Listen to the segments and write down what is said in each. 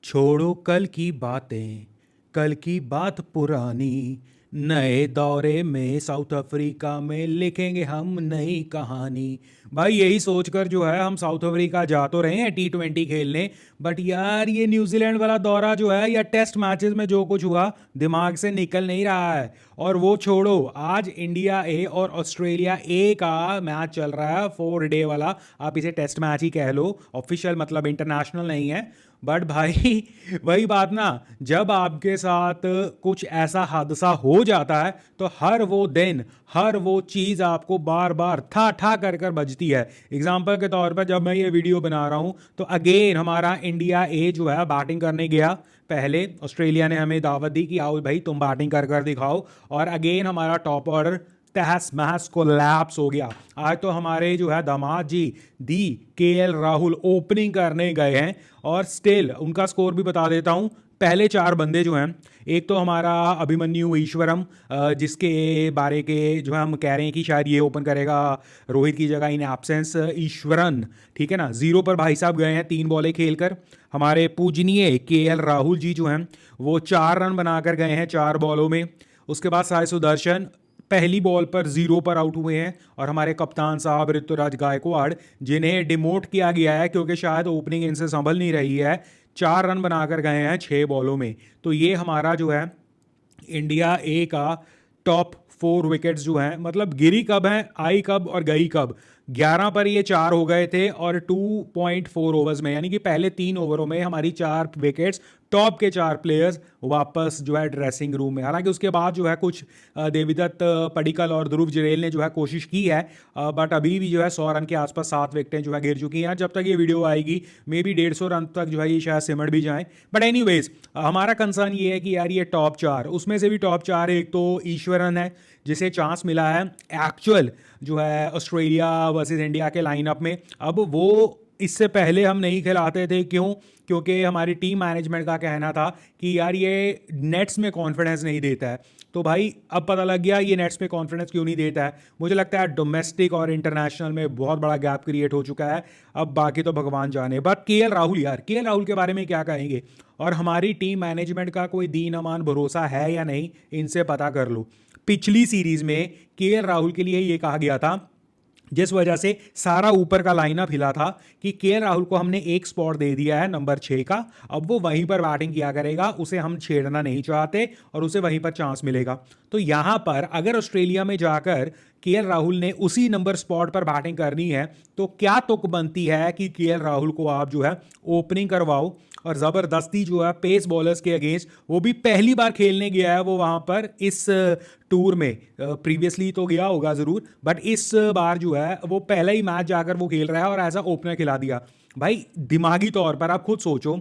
छोड़ो कल की बातें, कल की बात पुरानी। नए दौरे में साउथ अफ्रीका में लिखेंगे हम नई कहानी। भाई यही सोचकर जो है हम साउथ अफ्रीका जा तो रहे हैं T20 खेलने। बट यार ये न्यूजीलैंड वाला दौरा जो है या टेस्ट मैचेस में जो कुछ हुआ दिमाग से निकल नहीं रहा है। और वो छोड़ो, आज इंडिया ए और ऑस्ट्रेलिया ए का मैच चल रहा है, 4 डे वाला। आप इसे टेस्ट मैच ही कह लो, ऑफिशियल मतलब इंटरनेशनल नहीं है। बट भाई वही बात ना, जब आपके साथ कुछ ऐसा हादसा हो जाता है तो हर वो दिन, हर वो चीज़ आपको बार बार ठा ठा कर कर बजती है। एग्जाम्पल के तौर पर जब मैं ये वीडियो बना रहा हूँ तो अगेन हमारा इंडिया ए जो है बैटिंग करने गया। पहले ऑस्ट्रेलिया ने हमें दावत दी कि आओ भाई तुम बैटिंग कर कर दिखाओ, और अगेन हमारा टॉप ऑर्डर तहस महस कोलैप्स हो गया। आज तो हमारे जो है दामाद जी दी KL राहुल ओपनिंग करने गए हैं, और स्टिल उनका स्कोर भी बता देता हूं। पहले 4 बंदे जो हैं, एक तो हमारा अभिमन्यु ईश्वरम, जिसके बारे के जो है हम कह रहे हैं कि शायद ये ओपन करेगा रोहित की जगह इन एब्सेंस ईश्वरन। ठीक है ना, 0 पर भाई साहब गए हैं 3 बॉलें खेलकर। हमारे पूजनीय KL राहुल जी जो हैं वो 4 रन बनाकर गए हैं 4 बॉलों में। उसके बाद साई सुदर्शन पहली बॉल पर 0 पर आउट हुए हैं, और हमारे कप्तान साहब ऋतुराज गायकवाड़, जिन्हें डिमोट किया गया है क्योंकि शायद ओपनिंग इनसे संभल नहीं रही है, 4 रन बनाकर गए हैं 6 बॉलों में। तो ये हमारा जो है इंडिया ए का टॉप 4 विकेट्स जो हैं, मतलब गिरी कब हैं, आई कब और गई कब। 11 पर ये 4 हो गए थे, और 2.4 ओवर्स में, यानी कि पहले 3 ओवरों में हमारी 4 विकेट्स, टॉप के 4 प्लेयर्स वापस जो है ड्रेसिंग रूम में। हालांकि उसके बाद जो है कुछ देवीदत्त पडिक्कल और ध्रुव जुरैल ने जो है कोशिश की है, बट अभी भी जो है 100 रन के आसपास 7 विकेटें जो है गिर चुकी हैं। जब तक ये वीडियो आएगी मे बी 150 रन तक जो है ये शायद सिमट भी जाए। बट एनीवेज हमारा कंसर्न ये है कि यार ये टॉप 4, उसमें से भी टॉप 4 एक तो ईश्वरन है जिसे चांस मिला है एक्चुअल जो है ऑस्ट्रेलिया वर्सेस इंडिया के लाइनअप में। अब वो इससे पहले हम नहीं खिलाते थे, क्यों? क्योंकि हमारी टीम मैनेजमेंट का कहना था कि यार ये नेट्स में कॉन्फिडेंस नहीं देता है। तो भाई अब पता लग गया ये नेट्स में कॉन्फिडेंस क्यों नहीं देता है। मुझे लगता है डोमेस्टिक और इंटरनेशनल में बहुत बड़ा गैप क्रिएट हो चुका है। अब बाकी तो भगवान जाने। बट KL राहुल, यार KL राहुल के बारे में क्या कहेंगे? और हमारी टीम मैनेजमेंट का कोई दीन अमान भरोसा है या नहीं, इनसे पता कर लो। पिछली सीरीज में KL राहुल के लिए ये कहा गया था, जिस वजह से सारा ऊपर का लाइनअप हिला था, कि KL राहुल को हमने एक स्पॉट दे दिया है नंबर 6 का, अब वो वहीं पर बैटिंग किया करेगा, उसे हम छेड़ना नहीं चाहते और उसे वहीं पर चांस मिलेगा। तो यहां पर अगर ऑस्ट्रेलिया में जाकर KL राहुल ने उसी नंबर स्पॉट पर बैटिंग करनी है तो क्या तुक बनती है कि KL राहुल को आप जो है ओपनिंग करवाओ, और ज़बरदस्ती जो है पेस बॉलर्स के अगेंस्ट, वो भी पहली बार खेलने गया है वो वहाँ पर इस टूर में। प्रीवियसली तो गया होगा ज़रूर, बट इस बार जो है वो पहला ही मैच जाकर वो खेल रहा है और एज अ ओपनर खिला दिया। भाई दिमागी तौर पर आप खुद सोचो,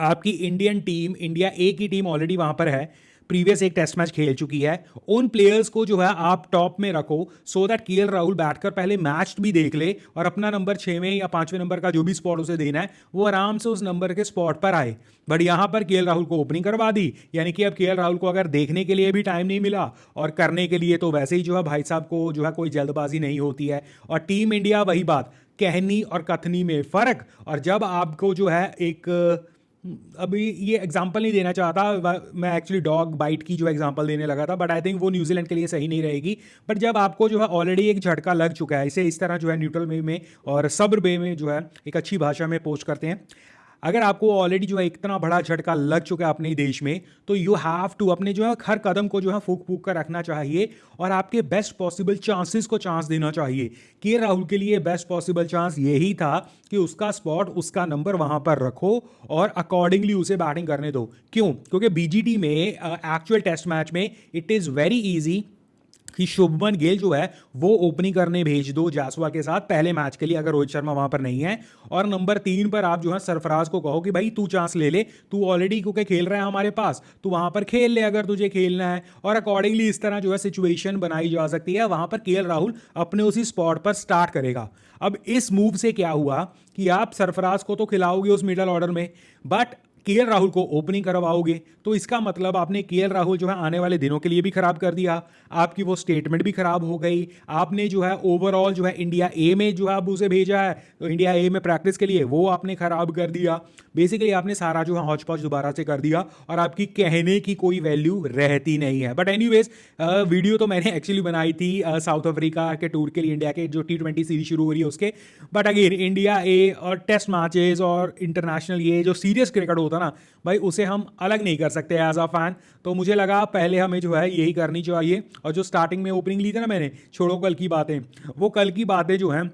आपकी इंडियन टीम, इंडिया ए की टीम ऑलरेडी वहां पर है, प्रीवियस एक टेस्ट मैच खेल चुकी है। उन प्लेयर्स को जो है आप टॉप में रखो, सो दैट KL राहुल बैठकर पहले मैच भी देख ले और अपना नंबर 6 में या 5वें नंबर का जो भी स्पॉट उसे देना है वो आराम से उस नंबर के स्पॉट पर आए। बट यहां पर KL राहुल को ओपनिंग करवा दी, यानी कि अब KL राहुल को अगर देखने के लिए भी टाइम नहीं मिला और करने के लिए तो वैसे ही जो है भाई साहब को जो है कोई जल्दबाजी नहीं होती है। और टीम इंडिया, वही बात, कहनी और कथनी में फ़र्क। और जब आपको जो है एक, अभी ये एग्जांपल नहीं देना चाहता मैं, एक्चुअली डॉग बाइट की जो एग्जांपल देने लगा था, बट आई थिंक वो न्यूजीलैंड के लिए सही नहीं रहेगी। बट जब आपको जो है ऑलरेडी एक झटका लग चुका है, इसे इस तरह जो है न्यूट्रल वे में और सब्र वे में जो है एक अच्छी भाषा में पोस्ट करते हैं, अगर आपको ऑलरेडी जो है इतना बड़ा झटका लग चुका है अपने देश में, तो यू हैव टू अपने जो है हर कदम को जो है फूक फूक कर रखना चाहिए और आपके बेस्ट पॉसिबल चांसेस को चांस देना चाहिए। KL राहुल के लिए बेस्ट पॉसिबल चांस यही था कि उसका स्पॉट, उसका नंबर वहां पर रखो और अकॉर्डिंगली उसे बैटिंग करने दो। क्यों? क्योंकि BGT में एक्चुअल टेस्ट मैच में इट इज़ वेरी ईजी कि शुभमन गिल जो है वो ओपनिंग करने भेज दो जायसवाल के साथ पहले मैच के लिए, अगर रोहित शर्मा वहां पर नहीं है। और नंबर 3 पर आप जो है सरफराज को कहो कि भाई तू चांस ले ले, तू ऑलरेडी क्योंकि खेल रहा है हमारे पास, तू वहां पर खेल ले अगर तुझे खेलना है। और अकॉर्डिंगली इस तरह जो है सिचुएशन बनाई जा सकती है, वहां पर KL राहुल अपने उसी स्पॉट पर स्टार्ट करेगा। अब इस मूव से क्या हुआ कि आप सरफराज को तो खिलाओगे उस मिडल ऑर्डर में, बट केएल राहुल को ओपनिंग करवाओगे तो इसका मतलब आपने केएल राहुल जो है आने वाले दिनों के लिए भी खराब कर दिया, आपकी वो स्टेटमेंट भी खराब हो गई, आपने जो है ओवरऑल जो है इंडिया ए में जो है अब उसे भेजा है तो इंडिया ए में प्रैक्टिस के लिए वो आपने खराब कर दिया। बेसिकली आपने सारा जो है हौच पौच दोबारा से कर दिया और आपकी कहने की कोई वैल्यू रहती नहीं है। बट एनीवेज वीडियो तो मैंने एक्चुअली बनाई थी साउथ अफ्रीका के टूर के लिए, इंडिया के जो T20 सीरीज शुरू हो रही है उसके। बट अगेन इंडिया ए और टेस्ट मैचेस और इंटरनेशनल ये जो सीरियस क्रिकेट होता ना भाई, उसे हम अलग नहीं कर सकते एज अ फैन। तो मुझे लगा पहले हमें जो है यही करनी चाहिए। और जो स्टार्टिंग में ओपनिंग ली थी ना मैंने, छोड़ो कल की बातें, वो कल की बातें जो हैं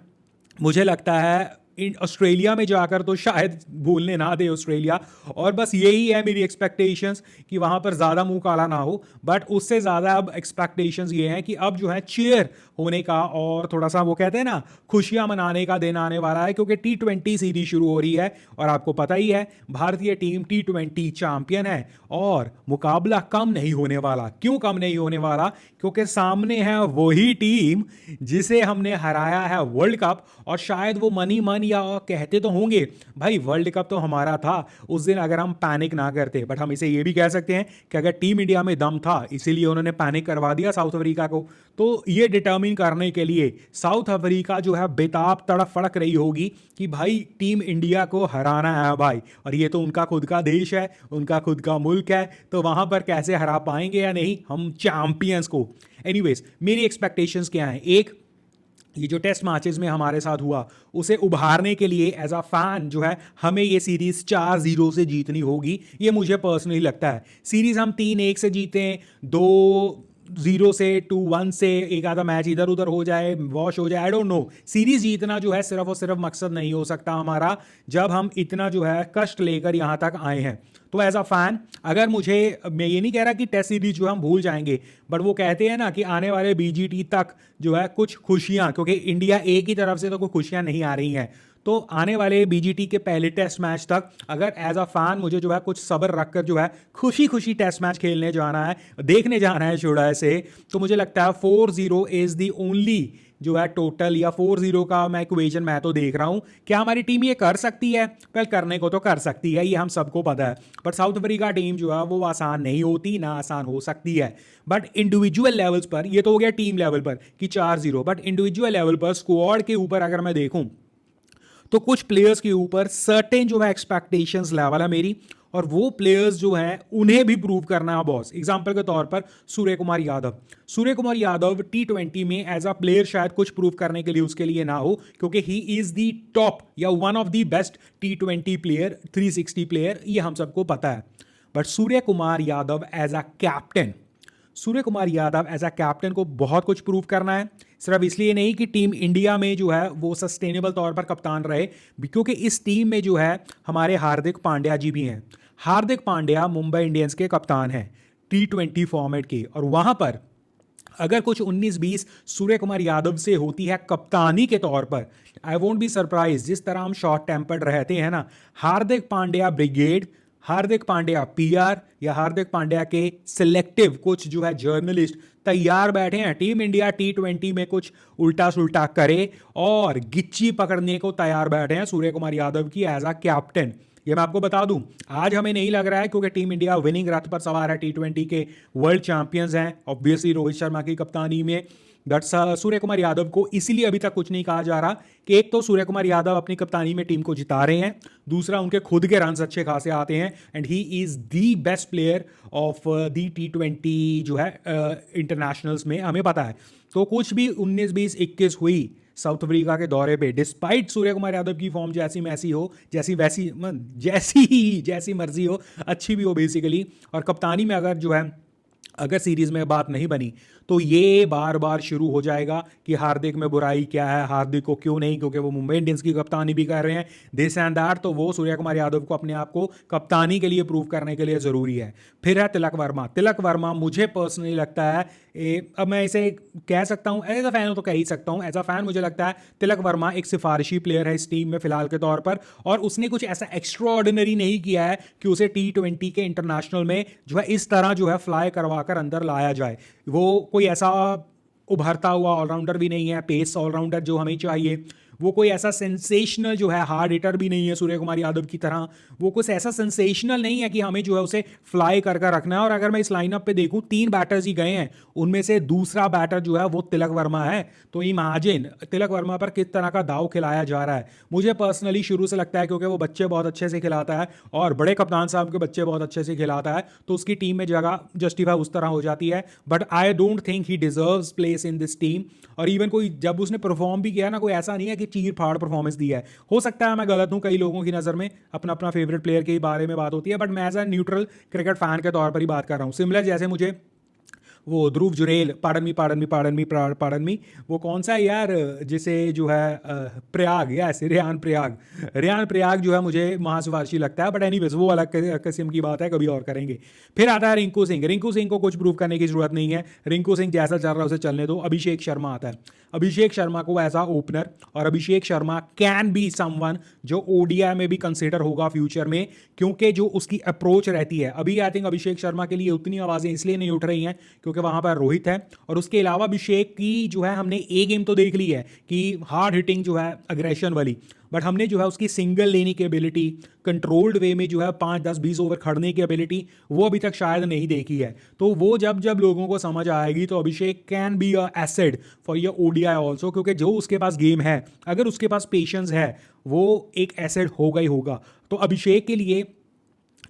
मुझे लगता है ऑस्ट्रेलिया में जाकर तो शायद भूलने ना दे ऑस्ट्रेलिया। और बस यही है मेरी एक्सपेक्टेशंस कि वहां पर ज़्यादा मुंह काला ना हो। बट उससे ज़्यादा अब एक्सपेक्टेशंस ये हैं कि अब जो है चीयर होने का और थोड़ा सा वो कहते हैं ना खुशियां मनाने का दिन आने वाला है, क्योंकि T20 सीरीज शुरू हो रही है और आपको पता ही है भारतीय टीम T20 चैंपियन है और मुकाबला कम नहीं होने वाला। क्यों कम नहीं होने वाला? क्योंकि सामने है वही टीम जिसे हमने हराया है वर्ल्ड कप। और शायद वो मनी मन या कहते तो होंगे भाई वर्ल्ड कप तो हमारा था उस दिन अगर हम पैनिक ना करते, बट हम इसे ये भी कह सकते हैं कि अगर टीम इंडिया में दम था इसीलिए उन्होंने पैनिक करवा दिया साउथ अफ्रीका को। तो ये डिटर्मिन करने के लिए साउथ अफ्रीका जो है बेताब तड़प फड़क रही होगी कि भाई टीम इंडिया को हराना है भाई, और ये तो उनका खुद का देश है, उनका खुद का मुल्क है, तो वहां पर कैसे हरा पाएंगे या नहीं हम चैंपियंस को। एनीवेज मेरी एक्सपेक्टेशंस क्या हैं? एक, ये जो टेस्ट मैचेस में हमारे साथ हुआ उसे उभारने के लिए एज अ फैन जो है हमें ये सीरीज 4-0 से जीतनी होगी। ये मुझे पर्सनली लगता है। सीरीज हम 3-1 से जीतें, 2-0 से 2-1 से एक आधा मैच इधर उधर हो जाए, वॉश हो जाए, आई डोंट नो। सीरीज जीतना जो है सिर्फ और सिर्फ मकसद नहीं हो सकता हमारा जब हम इतना जो है कष्ट लेकर यहां तक आए हैं। तो एज अ फैन अगर मुझे, मैं ये नहीं कह रहा कि टेस्ट सीरीज जो हम भूल जाएंगे, बट वो कहते हैं ना कि आने वाले BGT तक जो है कुछ खुशियां, क्योंकि इंडिया ए की तरफ से तो कोई खुशियां नहीं आ रही हैं, तो आने वाले BGT के पहले टेस्ट मैच तक अगर एज अ फैन मुझे जो है कुछ सब्र रखकर जो है खुशी खुशी टेस्ट मैच खेलने जाना है, देखने जाना है शुरू से, तो मुझे लगता है 4-0 इज दी ओनली जो है टोटल, या 4-0 का मैं इक्वेशन मैं तो देख रहा हूं। क्या हमारी टीम ये कर सकती है? वेल करने को तो कर सकती है, ये हम सबको पता है। बट साउथ अफ्रीका टीम जो है वो आसान नहीं होती, ना आसान हो सकती है। बट इंडिविजुअल लेवल्स पर, ये तो हो गया टीम लेवल पर कि 4-0, बट इंडिविजुअल लेवल पर स्क्वाड के ऊपर अगर मैं देखूं तो कुछ प्लेयर्स के ऊपर सर्टेन जो है एक्सपेक्टेशंस लेवल है मेरी, और वो प्लेयर्स जो हैं उन्हें भी प्रूव करना है बॉस। एग्जांपल के तौर पर सूर्य कुमार यादव। सूर्य कुमार यादव T20 में एज अ प्लेयर शायद कुछ प्रूव करने के लिए उसके लिए ना हो, क्योंकि ही इज द टॉप या one of the best T20 player, 360 player, ये हम सबको पता है। But Surya Kumar Yadav as a captain, Surya Kumar Yadav as a captain को बहुत कुछ प्रूव करना है। सिर्फ इसलिए नहीं कि टीम इंडिया में जो है वो सस्टेनेबल तौर पर कप्तान रहे, क्योंकि इस टीम में जो है हमारे हार्दिक पांड्या जी भी हैं। हार्दिक पांड्या मुंबई इंडियंस के कप्तान हैं T20 फॉर्मेट के, और वहां पर अगर कुछ 19-20 सूर्य कुमार यादव से होती है कप्तानी के तौर पर, आई वोंट बी सरप्राइज। जिस तरह हम शॉर्ट टेम्पर्ड रहते हैं ना, हार्दिक पांड्या ब्रिगेड, हार्दिक पांड्या PR या हार्दिक पांड्या के सिलेक्टिव कुछ जो है जर्नलिस्ट तैयार बैठे हैं टीम इंडिया T20 में कुछ उल्टा सुल्टा करे और गिच्ची पकड़ने को तैयार बैठे हैं सूर्य कुमार यादव की एज अ कैप्टन। ये मैं आपको बता दूं, आज हमें नहीं लग रहा है क्योंकि टीम इंडिया विनिंग रथ पर सवार है, T20 के वर्ल्ड चैंपियंस हैं ऑब्वियसली रोहित शर्मा की कप्तानी में। बट सूर्य कुमार यादव को इसीलिए अभी तक कुछ नहीं कहा जा रहा कि एक तो सूर्य कुमार यादव अपनी कप्तानी में टीम को जिता रहे हैं, दूसरा उनके खुद के रन्स अच्छे खासे आते हैं, and he is the best player of the T20 जो है इंटरनेशनल्स में, हमें पता है। तो कुछ भी 19-20-21 हुई साउथ अफ्रीका के दौरे पे, डिस्पाइट सूर्य कुमार यादव की फॉर्म जैसी मैसी हो, जैसी मर्जी हो, अच्छी भी हो बेसिकली, और कप्तानी में अगर जो है अगर सीरीज में बात नहीं बनी तो ये बार बार शुरू हो जाएगा कि हार्दिक में बुराई क्या है, हार्दिक को क्यों नहीं, क्योंकि वो मुंबई इंडियंस की कप्तानी भी कर रहे हैं, दिस एंड दैट। तो वो सूर्य कुमार यादव को अपने आप को कप्तानी के लिए प्रूव करने के लिए ज़रूरी है। फिर है तिलक वर्मा। तिलक वर्मा मुझे पर्सनली लगता है, अब मैं इसे कह सकता हूँ एज अ फैन, तो कह ही सकता हूँ, एज अ फैन मुझे लगता है तिलक वर्मा एक सिफारिशी प्लेयर है इस टीम में फिलहाल के तौर पर, और उसने कुछ ऐसा एक्स्ट्रा ऑर्डिनरी नहीं किया है कि उसे T20 के इंटरनेशनल में जो है इस तरह जो है फ्लाई करवा कर अंदर लाया जाए। वो कोई ऐसा उभरता हुआ ऑलराउंडर भी नहीं है, पेस ऑलराउंडर जो हमें चाहिए। वो कोई ऐसा सेंसेशनल जो है हार्ड हिटर भी नहीं है सूर्य कुमार यादव की तरह, वो कुछ ऐसा सेंसेशनल नहीं है कि हमें जो है उसे फ्लाई कर कर रखना है। और अगर मैं इस लाइनअप पे देखूं 3 बैटर्स ही गए हैं, उनमें से दूसरा बैटर जो है वो तिलक वर्मा है। तो इमेजिन तिलक वर्मा पर किस तरह का दाव खिलाया जा रहा है। मुझे पर्सनली शुरू से लगता है क्योंकि वो बच्चे बहुत अच्छे से खिलाता है और बड़े कप्तान साहब के बच्चे बहुत अच्छे से खिलाता है, तो उसकी टीम में जगह जस्टिफाई उस तरह हो जाती है। But I don't think he deserves place in this team. और इवन कोई जब उसने परफॉर्म भी किया ना, कोई ऐसा नहीं है कि चीर फाड़ परफॉर्मेंस दी है। हो सकता है मैं गलत हूं, कई लोगों की नज़र में अपना अपना फेवरेट प्लेयर के बारे में बात होती है, बट मैं as a neutral cricket fan के तौर पर ही बात कर रहा हूँ। सिमिलर जैसे मुझे वो ध्रुव जुरेल, पार्डन मी, वो कौन सा है यार जिसे जो है प्रयाग, या ऐसे रेयान प्रयाग जो है मुझे महासिफारशी लगता है। बट एनीवेज वो अलग किस्म की बात है, कभी और करेंगे। फिर आता है रिंकू सिंह को कुछ प्रूव करने की जरूरत नहीं है। रिंकू सिंह जैसा चल रहा है उसे चलने दो। अभिषेक शर्मा आता है, अभिषेक शर्मा को एज अ ओपनर, और Abhishek Sharma can be someone जो ओडीआई में भी कंसिडर होगा फ्यूचर में, क्योंकि जो उसकी अप्रोच रहती है। अभी आई थिंक अभिषेक शर्मा के लिए उतनी आवाज़ें इसलिए नहीं उठ रही हैं क्योंकि वहां पर रोहित है। और उसके अलावा अभिषेक की जो है हमने ए गेम तो देख ली है कि हार्ड हिटिंग जो है अग्रेशन वाली, बट हमने जो है उसकी सिंगल लेने की एबिलिटी, कंट्रोल्ड वे में जो है 5 10 20 ओवर खड़ने की एबिलिटी, वो अभी तक शायद नहीं देखी है। तो वो जब जब लोगों को समझ आएगी तो Abhishek can be a asset for your ODI also, क्योंकि जो उसके पास गेम है, अगर उसके पास पेशेंस है, वो एक एसेट होगा ही होगा। तो अभिषेक के लिए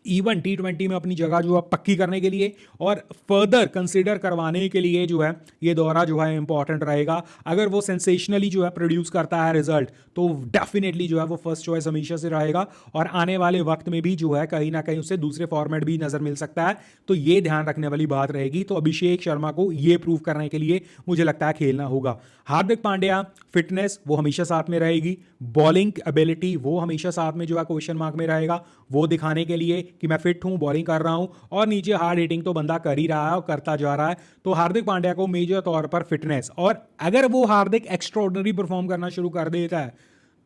इवन T20 में अपनी जगह जो है पक्की करने के लिए और फर्दर कंसिडर करवाने के लिए जो है ये दौरा जो है इंपॉर्टेंट रहेगा। अगर वो सेंसेशनली जो है प्रोड्यूस करता है रिजल्ट, तो डेफिनेटली जो है वो फर्स्ट चॉइस हमेशा से रहेगा। और आने वाले वक्त में भी जो है कहीं ना कहीं उसे दूसरे फॉर्मेट भी नजर मिल सकता है, तो ये ध्यान रखने वाली बात रहेगी। तो अभिषेक शर्मा को ये प्रूव करने के लिए मुझे लगता है खेलना होगा। हार्दिक पांड्या फिटनेस वो हमेशा साथ में रहेगी, बॉलिंग एबिलिटी वो हमेशा साथ में जो है क्वेश्चन मार्क में रहेगा, वो दिखाने के लिए कि मैं फिट हूं, बॉलिंग कर रहा हूं। और नीचे हार्ड हिटिंग तो बंदा कर ही रहा है और करता जा रहा है। तो हार्दिक पांड्या को मेजर तौर पर फिटनेस, और अगर वो हार्दिक एक्स्ट्रॉर्डनरी परफॉर्म करना शुरू कर देता है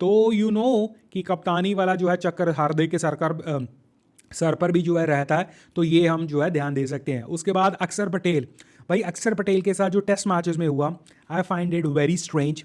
तो यू नो कि कप्तानी वाला जो है चक्कर हार्दिक के सर पर भी जो है रहता है। तो ये हम जो है ध्यान दे सकते हैं। उसके बाद अक्षर पटेल, भाई अक्षर पटेल के साथ जो टेस्ट मैचेस में हुआ, I find it very strange.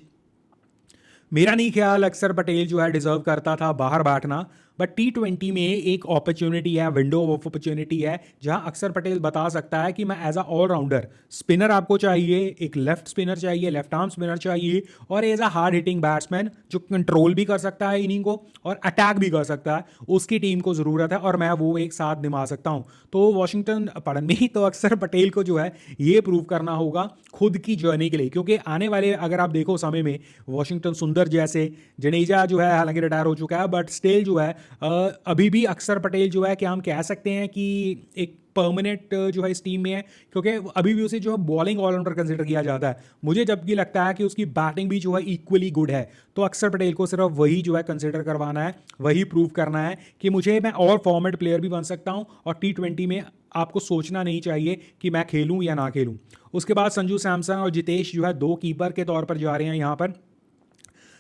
मेरा नहीं ख्याल अक्षर पटेल जो है डिजर्व करता था बाहर बैठना, बट T20 में एक अपॉर्चुनिटी है, विंडो ऑफ अपॉर्चुनिटी है, जहां अक्षर पटेल बता सकता है कि मैं एज अ ऑलराउंडर, स्पिनर आपको चाहिए, एक लेफ्ट स्पिनर चाहिए, लेफ्ट आर्म स्पिनर चाहिए, और as a hard hitting batsman जो कंट्रोल भी कर सकता है इनिंग को और अटैक भी कर सकता है, उसकी टीम को ज़रूरत है और मैं वो एक साथ निभा सकता हूँ। तो वॉशिंगटन पढ़न में ही तो अक्षर पटेल को जो है ये प्रूव करना होगा खुद की जर्नी के लिए, क्योंकि आने वाले अगर आप देखो समय में वॉशिंगटन सुंदर जैसे, जडेजा जो है हालांकि रिटायर हो चुका है, बट स्टिल जो है अभी भी अक्षर पटेल जो है, क्या हम कह सकते हैं कि एक परमानेंट जो है इस टीम में है, क्योंकि अभी भी उसे जो है बॉलिंग ऑलराउंडर कंसिडर किया जाता है। मुझे जबकि लगता है कि उसकी बैटिंग भी जो है इक्वली गुड है। तो अक्षर पटेल को सिर्फ वही जो है कंसिडर करवाना है, वही प्रूव करना है कि मुझे, मैं और फॉर्मेट प्लेयर भी बन सकता हूं, और T20 में आपको सोचना नहीं चाहिए कि मैं खेलूं या ना खेलूं। उसके बाद संजू सैमसन और जितेश जो है 2 कीपर के तौर पर जा रहे हैं यहाँ पर।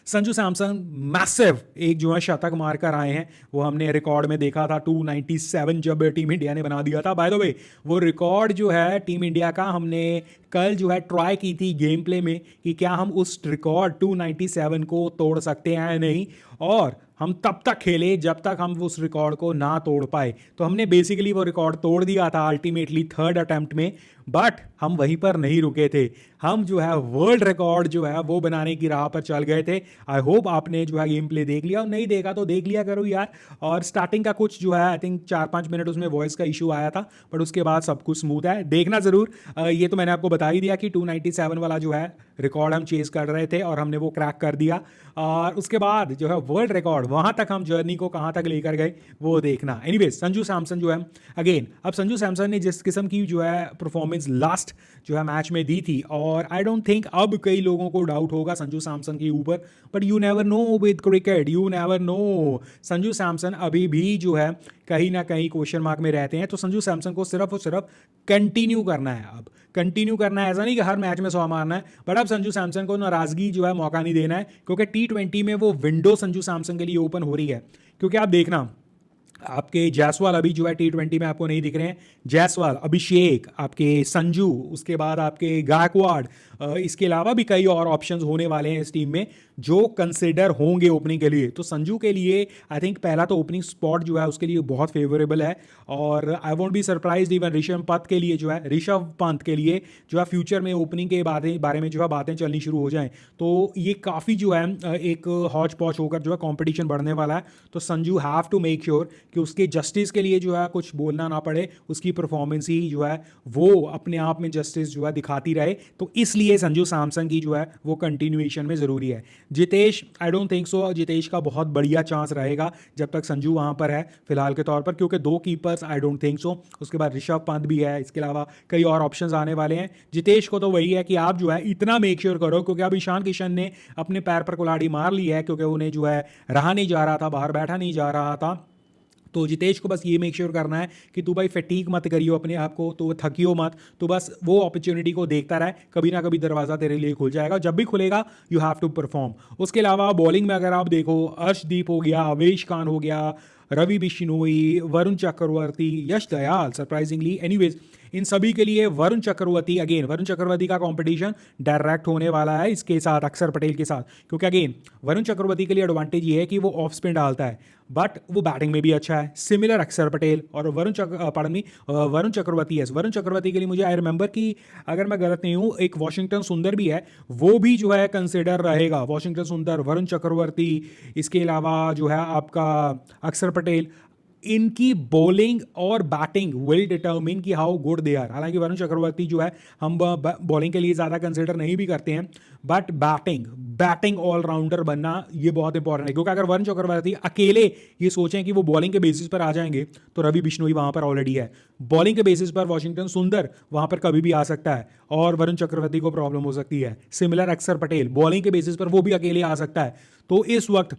संजू सैमसन मैसिव एक जो है शतक मारकर आए हैं, वो हमने रिकॉर्ड में देखा था 297 जब टीम इंडिया ने बना दिया था। बाय द वे वो रिकॉर्ड जो है टीम इंडिया का, हमने कल जो है ट्राई की थी गेम प्ले में कि क्या हम उस रिकॉर्ड 297 को तोड़ सकते हैं या नहीं, और हम तब तक खेले जब तक हम उस रिकॉर्ड को ना तोड़ पाए। तो हमने बेसिकली वो रिकॉर्ड तोड़ दिया था अल्टीमेटली 3rd अटेम्प्ट में, बट हम वहीं पर नहीं रुके थे, हम जो है वर्ल्ड रिकॉर्ड जो है वो बनाने की राह पर चल गए थे। आई होप आपने जो है गेम प्ले देख लिया, और नहीं देखा तो देख लिया करो यार। और स्टार्टिंग का कुछ जो है आई थिंक 4-5 मिनट उसमें वॉइस का इशू आया था, बट उसके बाद सब कुछ स्मूथ है, देखना जरूर। ये तो मैंने आपको बता ही दिया कि 297 वाला जो है रिकॉर्ड हम चेज कर रहे थे और हमने वो क्रैक कर दिया। और उसके बाद जो है वर्ल्ड रिकॉर्ड, वहां तक हम जर्नी को कहां तक लेकर गए वो देखना। एनीवेज संजू सैमसन जो है अगेन, अब संजू सैमसन ने जिस किस्म की जो है परफॉर्मेंस लास्ट जो है मैच में दी थी, और आई डोंट थिंक अब कई लोगों को डाउट होगा संजू सैमसन के ऊपर, but you never know with cricket, you never know. Sanju Samson अभी भी जो है कहीं ना कहीं क्वेश्चन मार्क में रहते हैं। तो संजू सैमसन को सिर्फ और सिर्फ कंटिन्यू करना है, अब कंटिन्यू करना है, ऐसा नहीं कि हर मैच में 100 मारना है, बट अब संजू सैमसन को नाराजगी जो है मौका नहीं देना है, क्योंकि T20 में वो विंडो संजू सैमसन के लिए ओपन हो रही है। क्योंकि आप देखना आपके जायसवाल अभी जो है T20 में आपको नहीं दिख रहे हैं। जायसवाल, अभिषेक, आपके संजू, उसके बाद आपके गायकवाड़, इसके अलावा भी कई और ऑप्शंस होने वाले हैं इस टीम में जो कंसिडर होंगे ओपनिंग के लिए। तो संजू के लिए आई थिंक पहला तो ओपनिंग स्पॉट जो है उसके लिए बहुत फेवरेबल है, और I won't be surprise even Rishabh Pant के लिए जो है फ्यूचर में ओपनिंग के बारे में जो है बातें चलनी शुरू हो जाएं तो ये काफ़ी जो है एक हौच पौच होकर जो है कंपटीशन बढ़ने वाला है। तो Sanju have to make sure कि उसके जस्टिस के लिए जो है कुछ बोलना ना पड़े, उसकी परफॉर्मेंस ही जो है वो अपने आप में जस्टिस जो है दिखाती रहे। तो इसलिए संजू सैमसन की जो है वो कंटिन्यूएशन में ज़रूरी है। Jitesh, I don't think so Jitesh का बहुत बढ़िया चांस रहेगा जब तक संजू वहाँ पर है फिलहाल के तौर पर, क्योंकि 2 keepers I don't think so. उसके बाद ऋषभ पंत भी है, इसके अलावा कई और ऑप्शंस आने वाले हैं। जितेश को तो वही है कि आप जो है इतना मेक श्योर करो, क्योंकि अब ईशान किशन ने अपने पैर पर कुल्हाड़ी मार ली है, क्योंकि उन्हें जो है रहा नहीं जा रहा था, बाहर बैठा नहीं जा रहा था। तो जितेश को बस ये मेक श्योर करना है कि तू भाई फटीक मत करियो अपने आप को, तो थकियो मत, तो बस वो अपॉर्चुनिटी को देखता रहे, कभी ना कभी दरवाज़ा तेरे लिए खुल जाएगा, जब भी खुलेगा यू हैव टू परफॉर्म। उसके अलावा बॉलिंग में अगर आप देखो, अर्शदीप हो गया, अवेश खान हो गया, रवि बिश्नोई, वरुण चक्रवर्ती, यश दयाल सरप्राइजिंगली, एनीवेज इन सभी के लिए वरुण चक्रवर्ती का कंपटीशन डायरेक्ट होने वाला है इसके साथ, अक्षर पटेल के साथ, क्योंकि अगेन वरुण चक्रवर्ती के लिए एडवांटेज ये है कि वो ऑफ स्पिन डालता है, बट वो बैटिंग में भी अच्छा है। सिमिलर अक्षर पटेल और वरुण चक्रवर्ती के लिए मुझे आई रिमेंबर कि अगर मैं गलत नहीं हूँ एक वॉशिंगटन सुंदर भी है, वो भी जो है कंसिडर रहेगा। वॉशिंगटन सुंदर, वरुण चक्रवर्ती, इसके अलावा जो है आपका अक्षर पटेल, इनकी बॉलिंग और बैटिंग विल डिटरमिन कि हाउ गुड दे आर। हालांकि वरुण चक्रवर्ती जो है हम बॉलिंग के लिए ज़्यादा कंसिडर नहीं भी करते हैं, बट बैटिंग ऑलराउंडर बनना ये बहुत इंपॉर्टेंट है, क्योंकि अगर वरुण चक्रवर्ती अकेले ये सोचें कि वो बॉलिंग के बेसिस पर आ जाएंगे तो रवि बिश्नोई वहाँ पर ऑलरेडी है। बॉलिंग के बेसिस पर वॉशिंगटन सुंदर वहाँ पर कभी भी आ सकता है और वरुण चक्रवर्ती को प्रॉब्लम हो सकती है। सिमिलर अक्षर पटेल, बॉलिंग के बेसिस पर वो भी अकेले आ सकता है। तो इस वक्त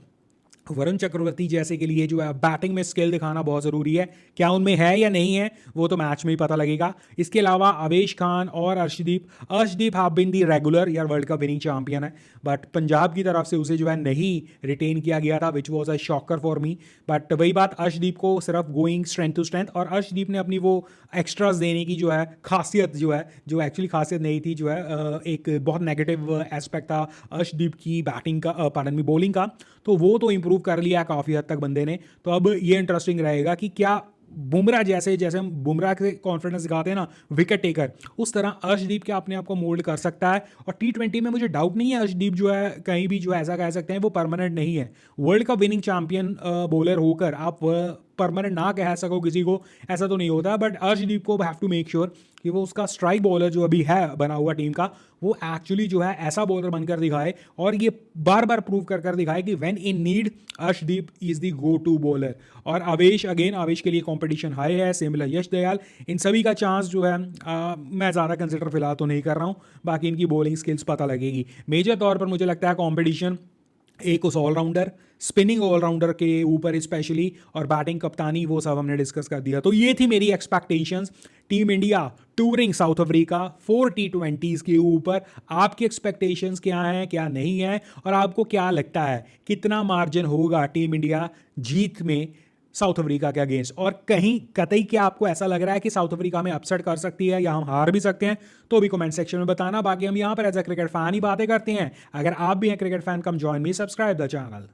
वरुण चक्रवर्ती जैसे के लिए जो है बैटिंग में स्किल दिखाना बहुत ज़रूरी है। क्या उनमें है या नहीं है वो तो मैच में ही पता लगेगा। इसके अलावा अवेश खान और Arshdeep have been the regular, यार वर्ल्ड कप विनिंग चैंपियन है, बट पंजाब की तरफ से उसे जो है नहीं रिटेन किया गया था, which was a shocker for me. But वही बात, अर्शदीप को सिर्फ गोइंग स्ट्रेंथ टू स्ट्रेंथ, और अर्शदीप ने अपनी वो एक्स्ट्राज देने की जो है खासियत जो एक्चुअली खासियत नहीं थी, जो है एक बहुत नेगेटिव एस्पेक्ट था अर्शदीप की बैटिंग का, पार्डन मी बॉलिंग का, तो वो तो इंप्रूव कर लिया काफ़ी हद तक बंदे ने। तो अब ये इंटरेस्टिंग रहेगा कि क्या बुमराह जैसे हम बुमराह के कॉन्फिडेंस दिखाते हैं ना विकेट टेकर, उस तरह अर्शदीप क्या अपने आप को मोल्ड कर सकता है। और T20 में मुझे डाउट नहीं है अर्शदीप जो है कहीं भी जो है ऐसा कह सकते हैं वो परमानेंट नहीं है। World cup winning champion bowler होकर आप परमानेंट ना कह सको किसी को, ऐसा तो नहीं होता, बट अर्शदीप को हैव टू मेक श्योर कि वो उसका स्ट्राइक बॉलर जो अभी है बना हुआ टीम का, वो एक्चुअली जो है ऐसा बॉलर बनकर दिखाए और ये बार बार प्रूव कर दिखाए कि when in need Arshdeep is the go to bowler. और आवेश के लिए कंपटीशन हाई है, सिमिलर यश दयाल, इन सभी का चांस जो है मैं ज़्यादा कंसिडर फिलहाल तो नहीं कर रहा हूँ, बाकी इनकी बॉलिंग स्किल्स पता लगेगी। मेजर तौर पर मुझे लगता है कंपटीशन एक उस ऑलराउंडर, स्पिनिंग ऑलराउंडर के ऊपर स्पेशली, और बैटिंग कप्तानी वो सब हमने डिस्कस कर दिया। तो ये थी मेरी expectations team India touring south Africa 4 T20s के ऊपर। आपकी एक्सपेक्टेशंस क्या हैं, क्या नहीं है, और आपको क्या लगता है कितना मार्जिन होगा टीम इंडिया जीत में साउथ अफ्रीका के अगेंस्ट, और कहीं कतई क्या आपको ऐसा लग रहा है कि साउथ अफ्रीका में अपसेट कर सकती है या हम हार भी सकते हैं, तो भी कमेंट सेक्शन में बताना। बाकी हम यहाँ पर एज अ क्रिकेट फैन ही बातें करते हैं। अगर आप भी हैं cricket fan, come join me, subscribe the channel.